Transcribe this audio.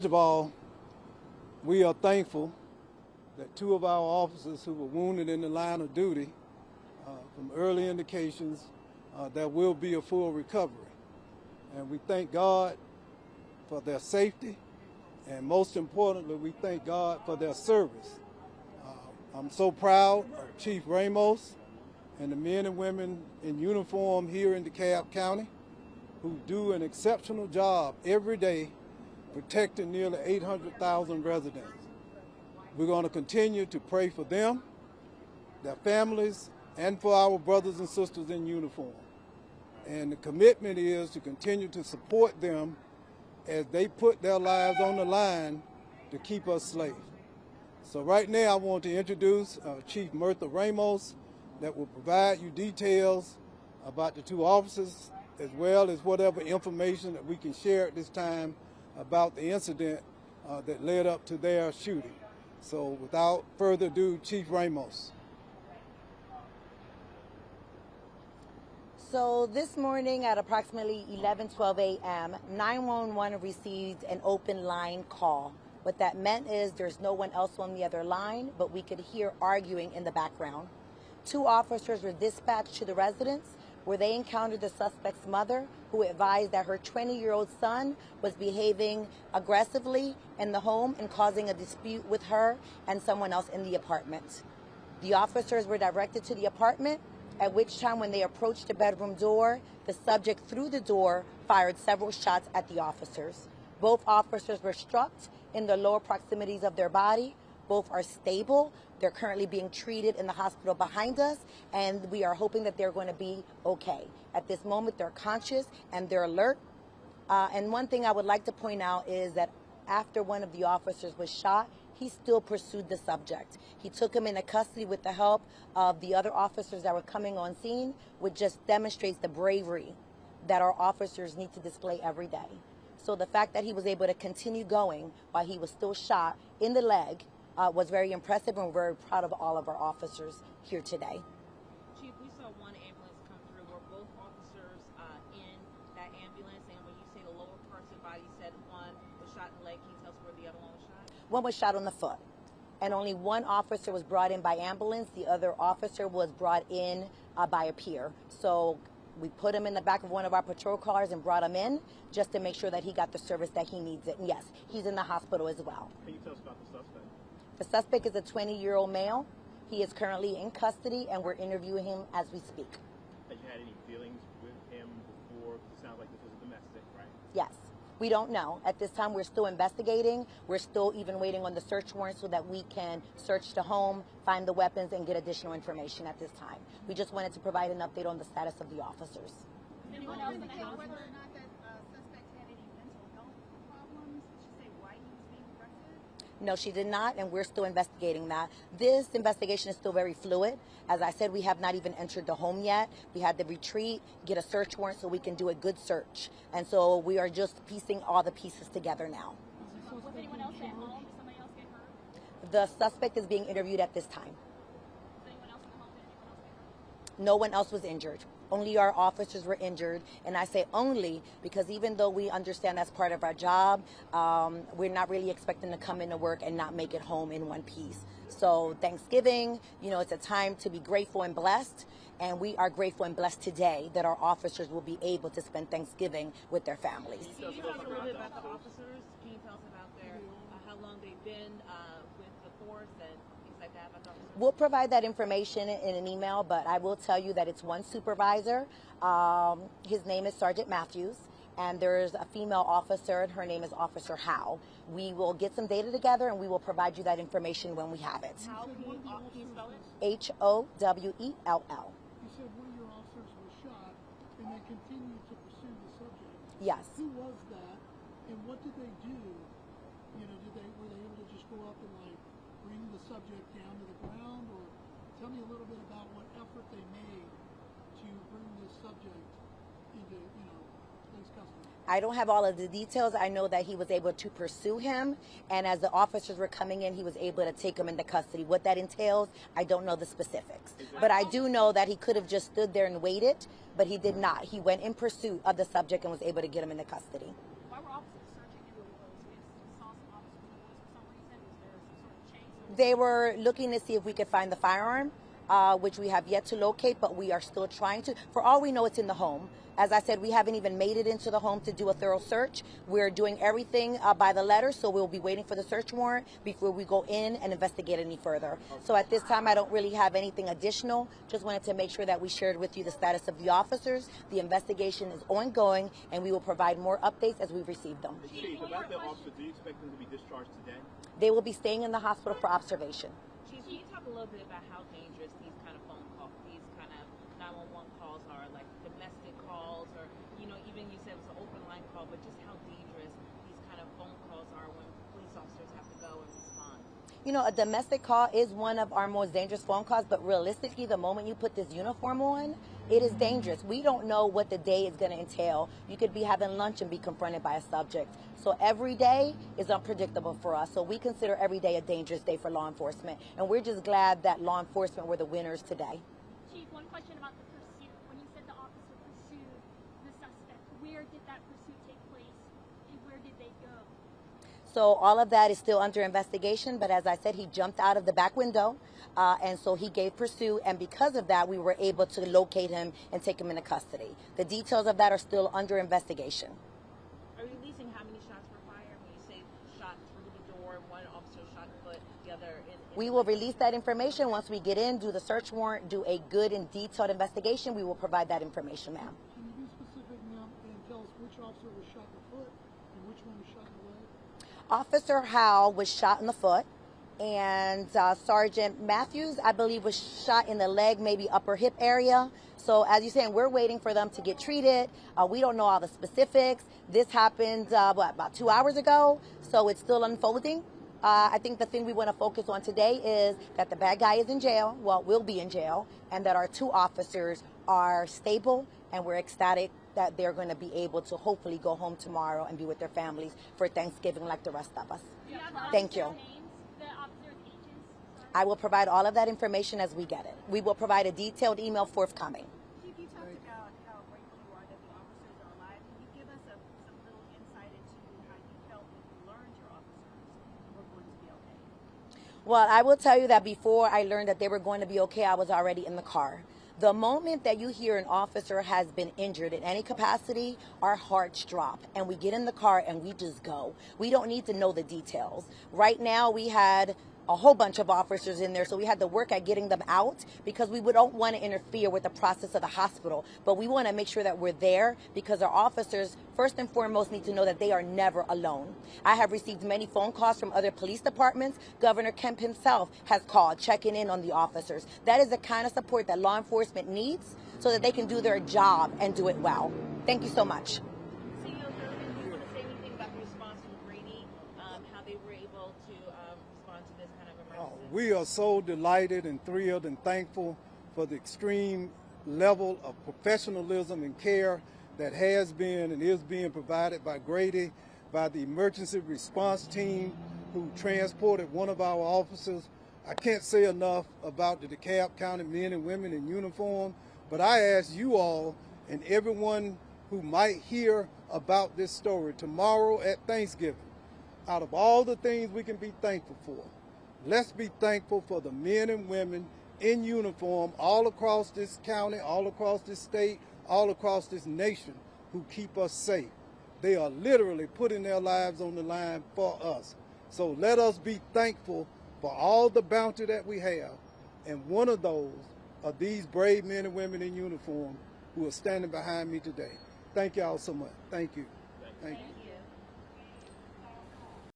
First of all, we are thankful that two of our officers who were wounded in the line of duty, from early indications, there will be a full recovery. And we thank God for their safety, and most importantly, we thank God for their service. I'm so proud of Chief Ramos and the men and women in uniform here in DeKalb County who do an exceptional job every day protecting nearly 800,000 residents. We're going to continue to pray for them, their families, and for our brothers and sisters in uniform. And the commitment is to continue to support them as they put their lives on the line to keep us safe. So right now I want to introduce Chief Mirtha Ramos that will provide you details about the two officers as well as whatever information that we can share at this time about the incident that led up to their shooting. So without further ado, Chief Ramos. So this morning at approximately 11:12 a.m., 911 received an open line call. What that meant is there's no one else on the other line, but we could hear arguing in the background. Two officers were dispatched to the residence where they encountered the suspect's mother, who advised that her 20-year-old son was behaving aggressively in the home and causing a dispute with her and someone else in the apartment. The officers were directed to the apartment, at which time when they approached the bedroom door, the subject through the door fired several shots at the officers. Both officers were struck in the lower proximities of their body. Both are stable. They're currently being treated in the hospital behind us, and we are hoping that they're going to be okay. At this moment, they're conscious and they're alert. And one thing I would like to point out is that after one of the officers was shot, he still pursued the subject. He took him into custody with the help of the other officers that were coming on scene, which just demonstrates the bravery that our officers need to display every day. So the fact that he was able to continue going while he was still shot in the leg was very impressive, and we're very proud of all of our officers here today. Chief, we saw one ambulance come through. Were both officers in that ambulance? And when you say the lower parts of the body, you said one was shot in the leg. Can you tell us where the other one was shot? One was shot on the foot, and only one officer was brought in by ambulance. The other officer was brought in by a peer. So we put him in the back of one of our patrol cars and brought him in just to make sure that he got the service that he needs it. And yes, he's in the hospital as well. Can you tell us about the suspect? The suspect is a 20-year-old male. He is currently in custody, and we're interviewing him as we speak. Have you had any dealings with him before? It sounds like this was a domestic, right? Yes. We don't know. At this time, we're still investigating. We're still even waiting on the search warrant so that we can search the home, find the weapons, and get additional information at this time. We just wanted to provide an update on the status of the officers. Anyone else indicate whether or not that suspect had any mental health problems? Did she say why he was being arrested? No, she did not, and we're still investigating that. This investigation is still very fluid. As I said, we have not even entered the home yet. We had to retreat, get a search warrant so we can do a good search. And so we are just piecing all the pieces together now. Was anyone else at home? Did somebody else get hurt? The suspect is being interviewed at this time. Was anyone else in the home? Did anyone else get hurt? No one else was injured. Only our officers were injured, and I say only because even though we understand that's part of our job, we're not really expecting to come into work and not make it home in one piece. So Thanksgiving, it's a time to be grateful and blessed, and we are grateful and blessed today that our officers will be able to spend Thanksgiving with their families. Can you talk a little bit about the officers? Can you tell us about how long they've been with the force and things like that about the officers? We'll provide that information in an email, but I will tell you that it's one supervisor. His name is Sergeant Matthews, and there's a female officer, and her name is Officer Howe. We will get some data together, and we will provide you that information when we have it. How can you spell it? Howell. You said one of your officers was shot, and they continued to pursue the subject. Yes. Who was that, and what did they do? Were they able to just go up and bring the subject down to the ground, or tell me a little bit about what effort they made to bring this subject into, police custody? I don't have all of the details. I know that he was able to pursue him, and as the officers were coming in, he was able to take him into custody. What that entails, I don't know the specifics. But I do know that he could have just stood there and waited, but he did not. He went in pursuit of the subject and was able to get him into custody. Why were officers searching into those? We saw They were looking to see if we could find the firearm, which we have yet to locate, but we are still trying to. For all we know, it's in the home. As I said, we haven't even made it into the home to do a thorough search. We're doing everything by the letter, so we'll be waiting for the search warrant before we go in and investigate any further. So at this time, I don't really have anything additional. Just wanted to make sure that we shared with you the status of the officers. The investigation is ongoing, and we will provide more updates as we receive them. Chief, about the officer, do you expect them to be discharged today? They will be staying in the hospital for observation. Chief, can you talk a little bit about how dangerous these kind of phone calls, these kind of 911 calls are, like domestic calls, or even you said it was an open line call, but just how dangerous these kind of phone calls are when police officers have to go and respond? A domestic call is one of our most dangerous phone calls, but realistically, the moment you put this uniform on, it is dangerous. We don't know what the day is going to entail. You could be having lunch and be confronted by a subject. So every day is unpredictable for us. So we consider every day a dangerous day for law enforcement. And we're just glad that law enforcement were the winners today. Chief, one question about the pursuit. When you said the officer pursued the suspect, where did that pursuit take place and where did they go? So all of that is still under investigation, but as I said, he jumped out of the back window, and so he gave pursuit, and because of that, we were able to locate him and take him into custody. The details of that are still under investigation. Are you releasing how many shots were fired? When you say shot through the door, one officer shot in the foot, the other in We will release that information once we get in, do the search warrant, do a good and detailed investigation. We will provide that information, ma'am. Can you be specific now and tell us which officer was shot in the foot and which one was shot in the leg? Officer Howell was shot in the foot, and Sergeant Matthews, I believe, was shot in the leg, maybe upper hip area. So as you're saying, we're waiting for them to get treated. We don't know all the specifics. This happened, about 2 hours ago, so it's still unfolding. I think the thing we want to focus on today is that the bad guy is in jail, will be in jail, and that our two officers are stable, and we're ecstatic that they're going to be able to hopefully go home tomorrow and be with their families for Thanksgiving like the rest of us. Do you have Thank you. names, the officers' agents? I will provide all of that information as we get it. We will provide a detailed email forthcoming. Chief, you talked about how grateful you are that the officers are alive. Can you give us some little insight into how you felt when you learned your officers were going to be okay? Well, I will tell you that before I learned that they were going to be okay, I was already in the car. The moment that you hear an officer has been injured in any capacity, our hearts drop and we get in the car and we just go. We don't need to know the details. Right now, we had a whole bunch of officers in there, so we had to work at getting them out because we don't want to interfere with the process of the hospital, but we want to make sure that we're there because our officers, first and foremost, need to know that they are never alone. I have received many phone calls from other police departments. Governor Kemp himself has called, checking in on the officers. That is the kind of support that law enforcement needs so that they can do their job and do it well. Thank you so much. CEO Thurman, do you want to say anything about the response from Grady, how they were able to respond to this kind of emergency? We are so delighted and thrilled and thankful for the extreme level of professionalism and care that has been and is being provided by Grady, by the emergency response team who transported one of our officers. I can't say enough about the DeKalb County men and women in uniform, but I ask you all and everyone who might hear about this story tomorrow at Thanksgiving, out of all the things we can be thankful for, let's be thankful for the men and women in uniform all across this county, all across this state, all across this nation who keep us safe. They are literally putting their lives on the line for us. So let us be thankful for all the bounty that we have. And one of those are these brave men and women in uniform who are standing behind me today. Thank y'all so much. Thank you. Thank you.